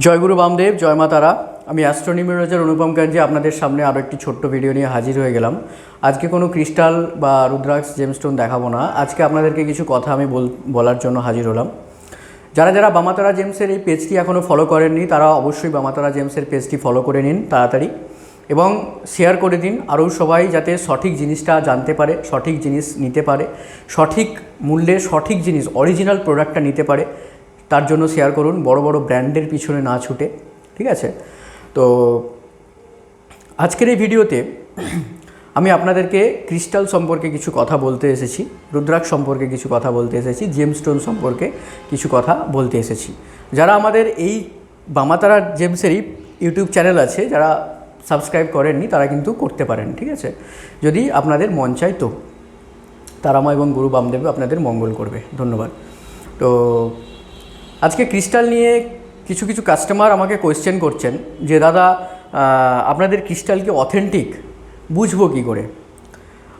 জয়গুরু বামদেব, জয় মা তারা। আমি অ্যাস্ট্রোনিউমেরোলজার অনুপম কাঞ্জি আপনাদের সামনে আরও একটি ছোট্ট ভিডিও নিয়ে হাজির হয়ে গেলাম। আজকে কোনো ক্রিস্টাল বা রুদ্রাক্ষ জেমস্টোন দেখাবো না। আজকে আপনাদেরকে কিছু কথা আমি বলার জন্য হাজির হলাম। যারা যারা বামাতারা জেমসের এই পেজটি এখনও ফলো করেননি তারা অবশ্যই বামাতারা জেমসের পেজটি ফলো করে নিন তাড়াতাড়ি, এবং শেয়ার করে দিন আরও সবাই যাতে সঠিক জিনিসটা জানতে পারে, সঠিক জিনিস নিতে পারে, সঠিক মূল্যে সঠিক জিনিস অরিজিনাল প্রোডাক্টটা নিতে পারে। তার জন্য শেয়ার করুন, বড় বড় ব্র্যান্ডের পিছনে না ছুটে। ঠিক আছে? তো আজকের এই ভিডিওতে আমি আপনাদেরকে ক্রিস্টাল সম্পর্কে কিছু কথা বলতে এসেছি, রুদ্রাক্ষ সম্পর্কে কিছু কথা বলতে এসেছি, জেমস্টোন সম্পর্কে কিছু কথা বলতে এসেছি। যারা আমাদের এই বামাতারা জেমসেরই ইউটিউব চ্যানেল আছে, যারা সাবস্ক্রাইব করেননি তারা কিন্তু করতে পারেন। ঠিক আছে? যদি আপনাদের মন চায় তো তারামা এবং গুরু বামদেব আপনাদের মঙ্গল করবে। ধন্যবাদ। তো আজকে ক্রিস্টাল নিয়ে কিছু কিছু কাস্টমার আমাকে কোয়েশ্চেন করছেন যে দাদা আপনাদের ক্রিস্টাল কি অথেন্টিক, বুঝবো কী করে?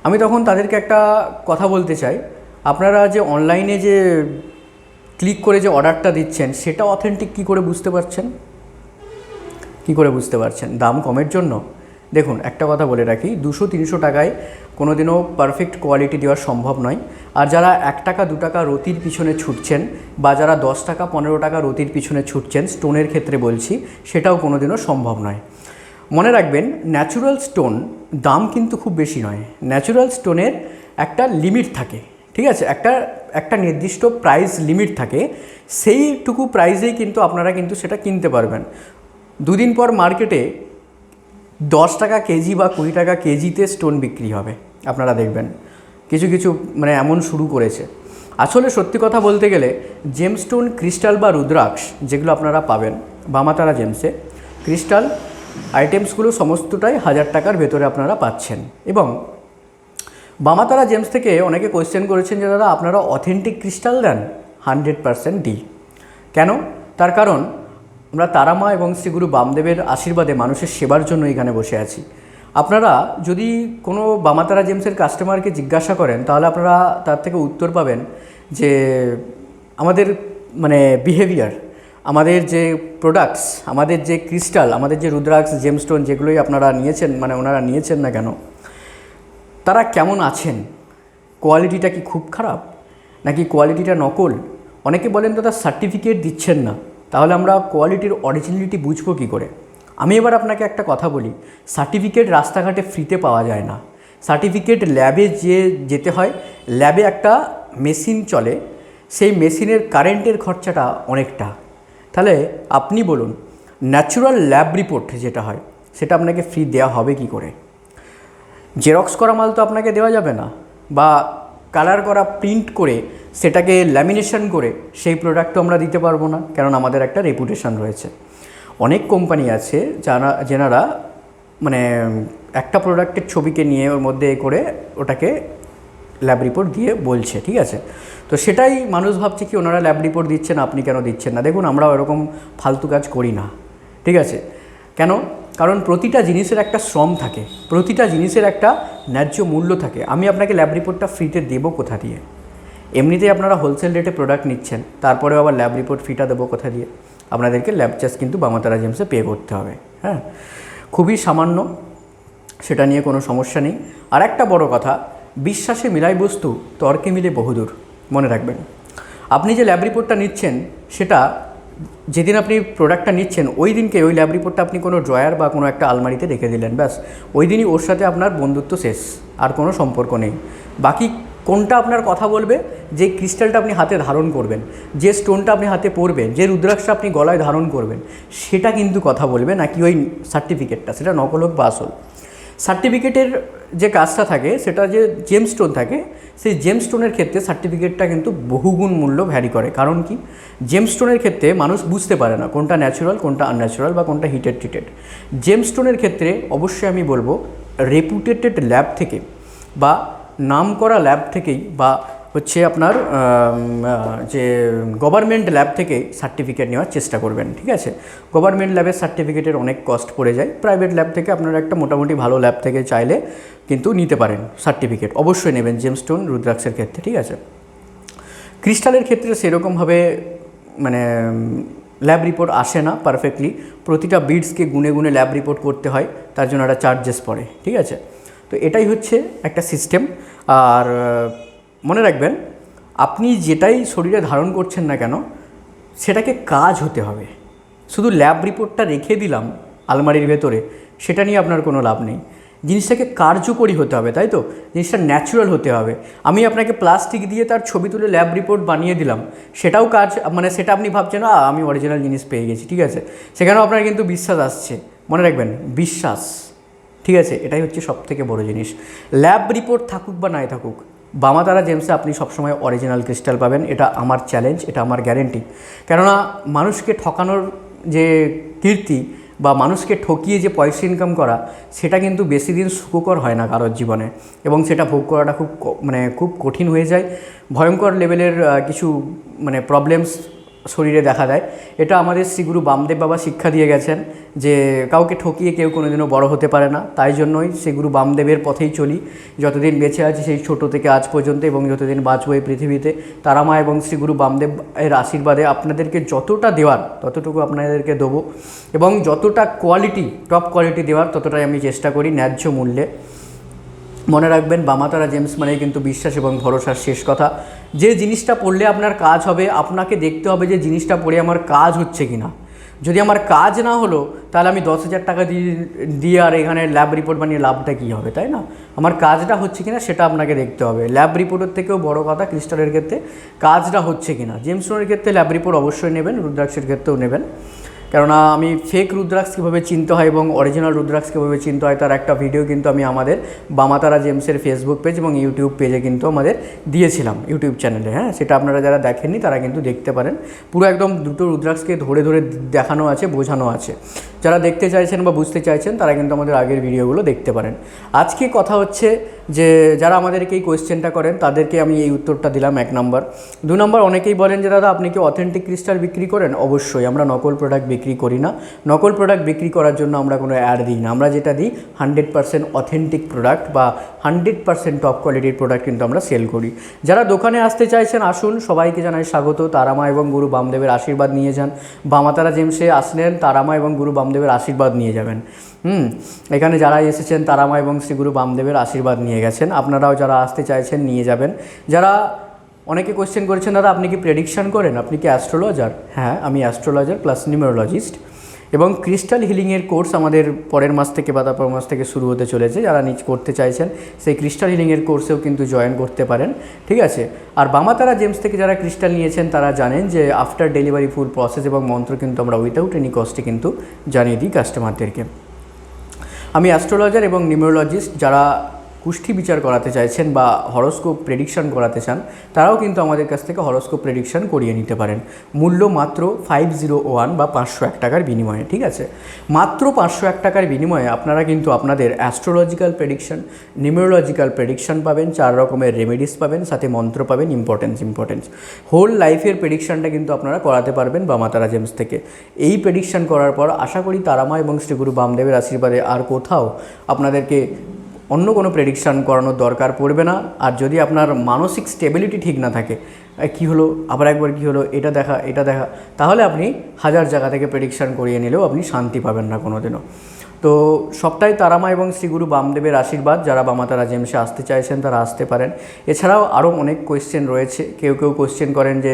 আমি তখন তাদেরকে একটা কথা বলতে চাই, আপনারা যে অনলাইনে যে ক্লিক করে যে অর্ডারটা দিচ্ছেন সেটা অথেন্টিক কী করে বুঝতে পারছেন? কী করে বুঝতে পারছেন? দাম কমের জন্য? দেখুন, একটা কথা বলে রাখি, 200-300 টাকায় কোনো দিনও পারফেক্ট কোয়ালিটি দেওয়া সম্ভব নয়। আর যারা 1 টাকা 2 টাকা রতির পিছনে ছুটছেন, বা যারা 10 টাকা 15 টাকা রতির পিছনে ছুটছেন, স্টোনের ক্ষেত্রে বলছি, সেটাও কোনো দিনও সম্ভব নয়। মনে রাখবেন, ন্যাচুরাল স্টোন দাম কিন্তু খুব বেশি নয়। ন্যাচুরাল স্টোনের একটা লিমিট থাকে। ঠিক আছে? একটা নির্দিষ্ট প্রাইস লিমিট থাকে, সেইটুকু প্রাইসেই কিন্তু আপনারা কিন্তু সেটা কিনতে পারবেন। দুদিন পর মার্কেটে 10 টাকা কেজি বা 20 টাকা কেজিতে স্টোন বিক্রি হবে, আপনারা দেখবেন। কিছু কিছু এমন শুরু করেছে। আসলে সত্যি কথা বলতে গেলে জেমস্টোন, ক্রিস্টাল বা রুদ্রাক্ষ যেগুলো আপনারা পাবেন বামাতারা জেমসে, ক্রিস্টাল আইটেমসগুলো সমস্তটাই 1000 টাকার ভেতরে আপনারা পাচ্ছেন। এবং বামাতারা জেমস থেকে অনেকে কোয়েশ্চেন করেছেন যে দাদা আপনারা অথেন্টিক ক্রিস্টাল দেন? 100% দিই। কেন? তার কারণ আমরা তারামা এবং শ্রীগুরু বামদেবের আশীর্বাদে মানুষের সেবার জন্য এখানে বসে আছি। আপনারা যদি কোনো বামাতারা জেমসের কাস্টমারকে জিজ্ঞাসা করেন তাহলে আপনারা তার থেকে উত্তর পাবেন যে আমাদের বিহেভিয়ার, আমাদের যে প্রোডাক্টস, আমাদের যে ক্রিস্টাল, আমাদের যে রুদ্রাক্ষ জেমস্টোন যেগুলোই আপনারা নিয়েছেন, ওনারা নিয়েছেন না কেন, তারা কেমন আছেন, কোয়ালিটিটা কি খুব খারাপ নাকি কোয়ালিটিটা নকল? অনেকে বলেন দাদা সার্টিফিকেট দিচ্ছেন না, তাহলে আমরা কোয়ালিটির অরিজিনালিটি বুঝবো কী করে? আমি এবার আপনাকে একটা কথা বলি, সার্টিফিকেট রাস্তাঘাটে ফ্রিতে পাওয়া যায় না। সার্টিফিকেট ল্যাবে যেতে হয়। ল্যাবে একটা মেশিন চলে, সেই মেশিনের কারেন্টের খরচাটা অনেকটা। তাহলে আপনি বলুন, ন্যাচুরাল ল্যাব রিপোর্ট যেটা হয় সেটা আপনাকে ফ্রি দেওয়া হবে কি করে? জেরক্স করা মাল তো আপনাকে দেওয়া যাবে না, বা কালার করা প্রিন্ট করে সেটাকে ল্যামিনেশন করে সেই প্রোডাক্টও আমরা দিতে পারবো না, কারণ আমাদের একটা রেপুটেশন রয়েছে। অনেক কোম্পানি আছে যেনারা একটা প্রোডাক্টের ছবিকে নিয়ে ওর মধ্যে করে ওটাকে ল্যাব রিপোর্ট দিয়ে বলছে। ঠিক আছে? তো সেটাই মানুষ ভাবছে কি ওনারা ল্যাব রিপোর্ট দিচ্ছেন, আপনি কেন দিচ্ছেন না? দেখুন, আমরা ওরকম ফালতু কাজ করি না। ঠিক আছে? কেন? কারণ প্রতিটা জিনিসের একটা শ্রম থাকে, প্রতিটা জিনিসের একটা ন্যায্য মূল্য থাকে। আমি আপনাকে ল্যাব রিপোর্টটা ফ্রিতে দেবো কোথা দিয়ে? এমনিতেই আপনারা হোলসেল রেটে প্রোডাক্ট নিচ্ছেন, তারপরেও আবার ল্যাব রিপোর্ট ফ্রিটা দেবো কোথা দিয়ে? আপনাদেরকে ল্যাব চার্জ কিন্তু বামাতারা জেমসে পে করতে হবে। হ্যাঁ, খুবই সামান্য, সেটা নিয়ে কোনো সমস্যা নেই। আর একটা বড় কথা, বিশ্বাসে মিলাই বস্তু, তর্কে মিলে বহুদূর। মনে রাখবেন, আপনি যে ল্যাব রিপোর্টটা নিচ্ছেন সেটা যেদিন আপনি প্রোডাক্টটা নিচ্ছেন ওই দিনকে ওই ল্যাব রিপোর্টটা আপনি কোনো ড্রয়ার বা কোনো একটা আলমারিতে রেখে দিলেন, ব্যাস ওই দিনই ওর সাথে আপনার বন্ধুত্ব শেষ, আর কোনো সম্পর্ক নেই। বাকি কোনটা আপনার কথা বলবে? যে ক্রিস্টালটা আপনি হাতে ধারণ করবেন, যে স্টোনটা আপনি হাতে পরবেন, যে রুদ্রাক্ষটা আপনি গলায় ধারণ করবেন, সেটা কিন্তু কথা বলবে, নাকি ওই সার্টিফিকেটটা, সেটা নকল হোক বা আসল। সার্টিফিকেটের যে কাজটা থাকে সেটা যে জেমস্টোন থাকে, সেই জেমস্টোনের ক্ষেত্রে সার্টিফিকেটটা কিন্তু বহুগুণ মূল্য ভ্যারি করে। কারণ কি? জেমস্টোনের ক্ষেত্রে মানুষ বুঝতে পারে না কোনটা ন্যাচুরাল, কোনটা আনন্যাচুরাল, বা কোনটা হিটেড ট্রিটেড। জেমস্টোনের ক্ষেত্রে অবশ্যই আমি বলবো রেপুটেটেড ল্যাব থেকে, বা নাম করা ল্যাব থেকেই, বা হচ্ছে আপনার যে গভর্নমেন্ট ল্যাব থেকে সার্টিফিকেট নেওয়ার চেষ্টা করবেন। ঠিক আছে? গভর্নমেন্ট ল্যাবের সার্টিফিকেটের অনেক কস্ট পড়ে যায়। প্রাইভেট ল্যাব থেকে আপনারা একটা মোটামুটি ভালো ল্যাব থেকে চাইলে কিন্তু নিতে পারেন সার্টিফিকেট, অবশ্যই নেবেন জেমস্টোন রুদ্রাক্ষের ক্ষেত্রে। ঠিক আছে? ক্রিস্টালের ক্ষেত্রে সেরকমভাবে ল্যাব রিপোর্ট আসে না পারফেক্টলি, প্রতিটা বিডসকে গুনে গুনে ল্যাব রিপোর্ট করতে হয়, তার জন্য একটা চার্জেস পড়ে, ঠিক আছে। তো এটাই হচ্ছে একটা সিস্টেম। আর মনে রাখবেন, আপনি যেটাই শরীরে ধারণ করছেন না কেন সেটাকে কাজ হতে হবে। শুধু ল্যাব রিপোর্টটা রেখে দিলাম আলমারির ভেতরে, সেটা নিয়ে আপনার কোনো লাভ নেই। জিনিসটাকে কার্যকরী হতে হবে, তাই তো, জিনিসটা ন্যাচুরাল হতে হবে। আমি আপনাকে প্লাস্টিক দিয়ে তার ছবি তুলে ল্যাব রিপোর্ট বানিয়ে দিলাম, সেটাও কাজ, মানে সেটা আপনি ভাবছেন আমি অরিজিনাল জিনিস পেয়ে গেছি, ঠিক আছে, সেখানেও আপনার কিন্তু বিশ্বাস আসছে। মনে রাখবেন, বিশ্বাস, ঠিক আছে, এটাই হচ্ছে সবথেকে বড় জিনিস। ল্যাব রিপোর্ট থাকুক বা নাই থাকুক, বামাতারা জেমসে আপনি সবসময় অরিজিনাল ক্রিস্টাল পাবেন, এটা আমার চ্যালেঞ্জ, এটা আমার গ্যারেন্টি। কেননা মানুষকে ঠকানোর যে কীর্তি বা মানুষকে ঠকিয়ে যে পয়সা ইনকাম করা, সেটা কিন্তু বেশি দিন সুখকর হয় না কারোর জীবনে, এবং সেটা ভোগ করাটা খুব কঠিন হয়ে যায়। ভয়ঙ্কর লেভেলের কিছু প্রবলেমস শরীরে দেখা দেয়। এটা আমাদের শ্রীগুরু বামদেব বাবা শিক্ষা দিয়ে গেছেন যে কাউকে ঠকিয়ে কেউ কোনোদিনও বড় হতে পারে না। তাই জন্যই শ্রীগুরু বামদেবের পথেই চলি, যতদিন বেঁচে আছি সেই ছোট থেকে আজ পর্যন্ত, এবং যতদিন বাঁচব এই পৃথিবীতে, তারামা এবং শ্রীগুরু বামদেব এর আশীর্বাদে আপনাদেরকে যতটা দেওয়ার ততটুকু আপনাদেরকে দেবো, এবং যতটা কোয়ালিটি, টপ কোয়ালিটি দেওয়ার ততটাই আমি চেষ্টা করি ন্যায্য মূল্যে। মনে রাখবেন, বামাতারা জেমস মানেই কিন্তু বিশ্বাস এবং ভরসার শেষ কথা। যে জিনিসটা পড়লে আপনার কাজ হবে, আপনাকে দেখতে হবে যে জিনিসটা পড়ে আমার কাজ হচ্ছে কি না। যদি আমার কাজ না হলো, তাহলে আমি 10,000 টাকা দিয়ে আর এখানে ল্যাব রিপোর্ট বানিয়ে লাভটা কী হবে, তাই না? আমার কাজটা হচ্ছে কি না সেটা আপনাকে দেখতে হবে। ল্যাব রিপোর্টের থেকেও বড় কথা ক্রিস্টালের ক্ষেত্রে কাজটা হচ্ছে কি না। জেমস্টোনের ক্ষেত্রে ল্যাব রিপোর্ট অবশ্যই নেবেন, রুদ্রাক্ষের ক্ষেত্রেও নেবেন। কেননা আমি ফেক রুদ্রাক্ষ কীভাবে চিনতে হয় এবং অরিজিনাল রুদ্রাক্ষ কীভাবে চিনতে হয় তার একটা ভিডিও কিন্তু আমি আমাদের বামাতারা জেমসের ফেসবুক পেজ এবং ইউটিউব পেজে কিন্তু আমাদের দিয়েছিলাম, ইউটিউব চ্যানেলে। হ্যাঁ, সেটা আপনারা যারা দেখেননি তারা কিন্তু দেখতে পারেন। পুরো একদম দুটো রুদ্রাক্ষকে ধরে ধরে দেখানো আছে, বোঝানো আছে। যারা দেখতে চাইছেন বা বুঝতে চাইছেন তারা কিন্তু আমাদের আগের ভিডিওগুলো দেখতে পারেন। আজকে কথা হচ্ছে যে যারা আমাদেরকে এই কোয়েশ্চেনটা করেন তাদেরকে আমি এই উত্তরটা দিলাম, 1 নম্বর। 2 নম্বর, অনেকেই বলেন যে দাদা আপনি কি অথেন্টিক ক্রিস্টাল বিক্রি করেন? অবশ্যই, আমরা নকল প্রোডাক্ট বিক্রি করি না। নকল প্রোডাক্ট বিক্রি করার জন্য আমরা কোনো অ্যাড দিই না। আমরা যেটা দিই 100% অথেন্টিক প্রোডাক্ট বা 100% টপ কোয়ালিটির প্রোডাক্ট কিন্তু আমরা সেল করি। যারা দোকানে আসতে চাইছেন আসুন, সবাইকে জানাই স্বাগত। তারামা এবং গুরু বামদেবের আশীর্বাদ নিয়ে যান। বামাতারা জেমসে আসলেন, তারামা এবং গুরু বামদেবের আশীর্বাদ নিয়ে যাবেন। এখানে যারা এসেছেন তারামা এবং শ্রী গুরু বামদেবের আশীর্বাদ নিয়ে গেছেন। আপনারাও যারা আসতে চাইছেন নিয়ে যাবেন। যারা অনেকে কোয়েশ্চেন করেছেন দাদা আপনি কি প্রেডিকশান করেন, আপনি কি অ্যাস্ট্রোলজার? হ্যাঁ, আমি অ্যাস্ট্রোলজার প্লাস নিউমেরোলজিস্ট, এবং ক্রিস্টাল হিলিংয়ের কোর্স আমাদের পরের মাস থেকে বা তারপর মাস থেকে শুরু হতে চলেছে। যারা করতে চাইছেন সেই ক্রিস্টাল হিলিংয়ের কোর্সেও কিন্তু জয়েন করতে পারেন, ঠিক আছে। আর বামাতারা জেমস থেকে যারা ক্রিস্টাল নিয়েছেন তারা জানেন যে আফটার ডেলিভারি ফুল প্রসেস এবং মন্ত্র কিন্তু আমরা উইথাউট এনি কস্টে কিন্তু জানিয়ে দিই কাস্টমারদেরকে। আমি অ্যাস্ট্রোলজার এবং নিউমেরোলজিস্ট। যারা কুষ্ঠি বিচার করাতে চাইছেন বা হরোস্কোপ প্রেডিকশান করাতে চান তারাও কিন্তু আমাদের কাছ থেকে হরোস্কোপ প্রেডিকশান করিয়ে নিতে পারেন। মূল্য মাত্র 501 বা 501 টাকার বিনিময়ে, ঠিক আছে। মাত্র 501 টাকার বিনিময়ে আপনারা কিন্তু আপনাদের অ্যাস্ট্রোলজিক্যাল প্রেডিকশান, নিউমেরোলজিক্যাল প্রেডিকশান পাবেন, 4 রকমের রেমেডিস পাবেন, সাথে মন্ত্র পাবেন, ইম্পর্টেন্স হোল লাইফের প্রেডিকশানটা কিন্তু আপনারা করাতে পারবেন বামাতারা জেমস থেকে। এই প্রেডিকশান করার পর আশা করি তারামা এবং শ্রী গুরু বামদেবের আশীর্বাদে আর কোথাও আপনাদেরকে অন্য কোনো প্রেডিকশান করানোর দরকার পড়বে না। আর যদি আপনার মানসিক স্টেবিলিটি ঠিক না থাকে, কী হলো আবার একবার কী হলো, এটা দেখা, তাহলে আপনি 1000 জায়গা থেকে প্রেডিকশান করিয়ে নিলেও আপনি শান্তি পাবেন না কোনো দিনও। তো সবটাই তারামা এবং শ্রী গুরু বামদেবের আশীর্বাদ। যারা বামাতারা জেমসে আসতে চাইছেন তারা আসতে পারেন। এছাড়াও আরও অনেক কোয়েশ্চেন রয়েছে। কেউ কোয়েশ্চেন করেন যে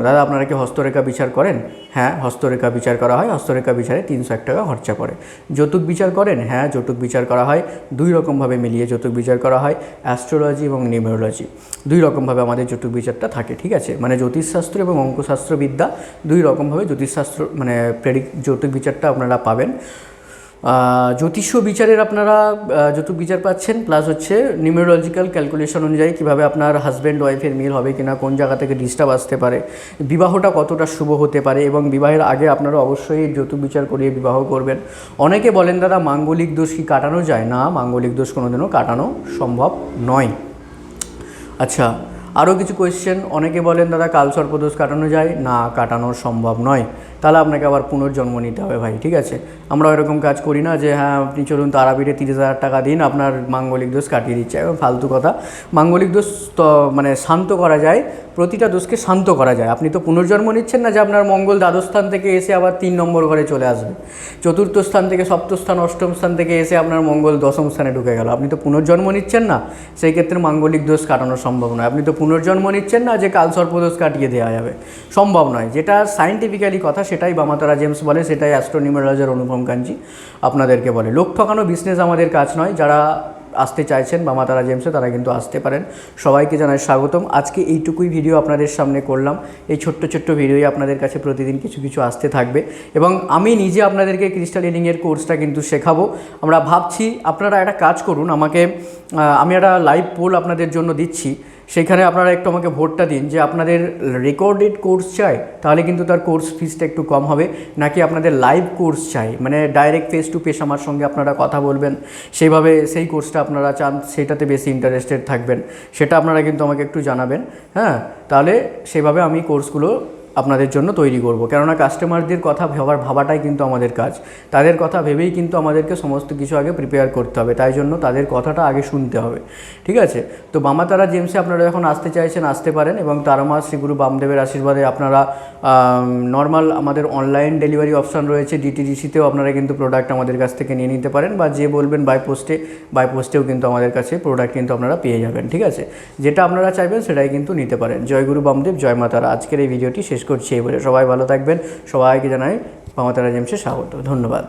দাদা আপনারা কি হস্তরেখা বিচার করেন? হ্যাঁ, হস্তরেখা বিচার করা হয়। হস্তরেখা বিচারে 301 টাকা খরচা পড়ে। যৌতুক বিচার করেন? হ্যাঁ, যৌতুক বিচার করা হয়। 2 রকমভাবে মিলিয়ে যৌতুক বিচার করা হয়, অ্যাস্ট্রোলজি এবং নিউমেরোলজি। 2 রকমভাবে আমাদের যৌতুক বিচারটা থাকে, ঠিক আছে। মানে জ্যোতিষশাস্ত্র এবং অঙ্কশাস্ত্রবিদ্যা 2 রকমভাবে জ্যোতিষশাস্ত্র যৌতুক বিচারটা আপনারা পাবেন। জ্যোতিষ বিচারের আপনারা যৌতুক বিচার পাচ্ছেন, প্লাস হচ্ছে নিউমেরোলজিক্যাল ক্যালকুলেশন অনুযায়ী কীভাবে আপনার হাজব্যান্ড ওয়াইফের মিল হবে কিনা, কোন জায়গা থেকে ডিস্টার্ব আসতে পারে, বিবাহটা কতটা শুভ হতে পারে, এবং বিবাহের আগে আপনারা অবশ্যই যৌতুক বিচার করিয়ে বিবাহ করবেন। অনেকে বলেন দাদা মাঙ্গলিক দোষ কি কাটানো যায়? না, মাঙ্গলিক দোষ কোনোদিনও কাটানো সম্ভব নয়। আচ্ছা, আরও কিছু কোয়েশ্চেন, অনেকে বলেন দাদা কালসর্পদোষ কাটানো যায় না, কাটানো সম্ভব নয়, তাহলে আপনাকে আবার পুনর্জন্ম নিতে হবে ভাই, ঠিক আছে। আমরা এরকম কাজ করি না যে হ্যাঁ আপনি চলুন তারাপীঠে 30,000 টাকা দিন আপনার মাঙ্গলিক দোষ কাটিয়ে দিচ্ছে, এবং ফালতু কথা। মাঙ্গলিক দোষ তো মানে শান্ত করা যায়, প্রতিটা দোষকে শান্ত করা যায়। আপনি তো পুনর্জন্ম নিচ্ছেন না যে আপনার মঙ্গল দ্বাদশ স্থান থেকে এসে আবার 3 নম্বর ঘরে চলে আসবে, চতুর্থ স্থান থেকে সপ্তম স্থান অষ্টম স্থান থেকে এসে আপনার মঙ্গল দশম স্থানে ঢুকে গেল। আপনি তো পুনর্জন্ম নিচ্ছেন না, সেই ক্ষেত্রে মাঙ্গলিক দোষ কাটানো সম্ভব নয়। আপনি তো পুনর্জন্ম নিচ্ছেন না যে কালসর্পদোষ কাটিয়ে দেওয়া যাবে, সম্ভব নয়। যেটা সায়েন্টিফিক্যালি কথা সেটাই বামাতারা জেমস বলে, সেটাই অ্যাস্ট্রোনিউমেরোলজার অনুপম কাঞ্জি আপনাদেরকে বলে। লোক ঠকানো বিজনেস আমাদের কাজ নয়। যারা আসতে চাইছেন বামাতারা জেমসে তারা কিন্তু আসতে পারেন। সবাইকে জানাই স্বাগতম। আজকে এইটুকুই ভিডিও আপনাদের সামনে করলাম। এই ছোট্ট ছোট্ট ভিডিওই আপনাদের কাছে প্রতিদিন কিছু কিছু আসতে থাকবে, এবং আমি নিজে আপনাদেরকে ক্রিস্টাল হিলিংয়ের কোর্সটা কিন্তু শেখাবো। আমরা ভাবছি আপনারা একটা কাজ করুন, আমি একটা লাইভ পোল আপনাদের জন্য দিচ্ছি, সেখানে আপনারা একটু আমাকে ভোটটা দিন যে আপনাদের রেকর্ডেড কোর্স চাই, তাহলে কিন্তু তার কোর্স ফিসটা একটু কম হবে, নাকি আপনাদের লাইভ কোর্স চাই, মানে ডাইরেক্ট ফেস টু ফেস আমার সঙ্গে আপনারা কথা বলবেন, সেইভাবে সেই কোর্সটা আপনারা চান, সেটাতে বেশি ইন্টারেস্টেড থাকবেন, সেটা আপনারা কিন্তু আমাকে একটু জানাবেন। হ্যাঁ, তাহলে সেভাবে আমি কোর্সগুলো আপনাদের জন্য তৈরি করব। কেননা কাস্টমারদের কথা ভাবাটাই কিন্তু আমাদের কাজ, তাদের কথা ভেবেই কিন্তু আমাদেরকে সমস্ত কিছু আগে প্রিপেয়ার করতে হবে, তাই জন্য তাদের কথাটা আগে শুনতে হবে, ঠিক আছে। তো বামাতারা জেমসে আপনারা যখন আসতে চাইছেন আসতে পারেন, এবং তারামা শ্রীগুরু বামদেবের আশীর্বাদে আপনারা নর্মাল আমাদের অনলাইন ডেলিভারি অপশান রয়েছে, ডিটিডিসিতেও আপনারা কিন্তু প্রোডাক্ট আমাদের কাছ থেকে নিয়ে নিতে পারেন, বা যে বলবেন বাই পোস্টেও কিন্তু আমাদের কাছে প্রোডাক্ট কিন্তু আপনারা পেয়ে যাবেন, ঠিক আছে। যেটা আপনারা চাইবেন সেটাই কিন্তু নিতে পারেন। জয় গুরু বামদেব, জয় মাতারা। আজকের এই ভিডিওটি শেষ করছি এই বলে, সবাই ভালো থাকবেন, সবাইকে জানাই বামাতারা জেমসে স্বাগত, ধন্যবাদ।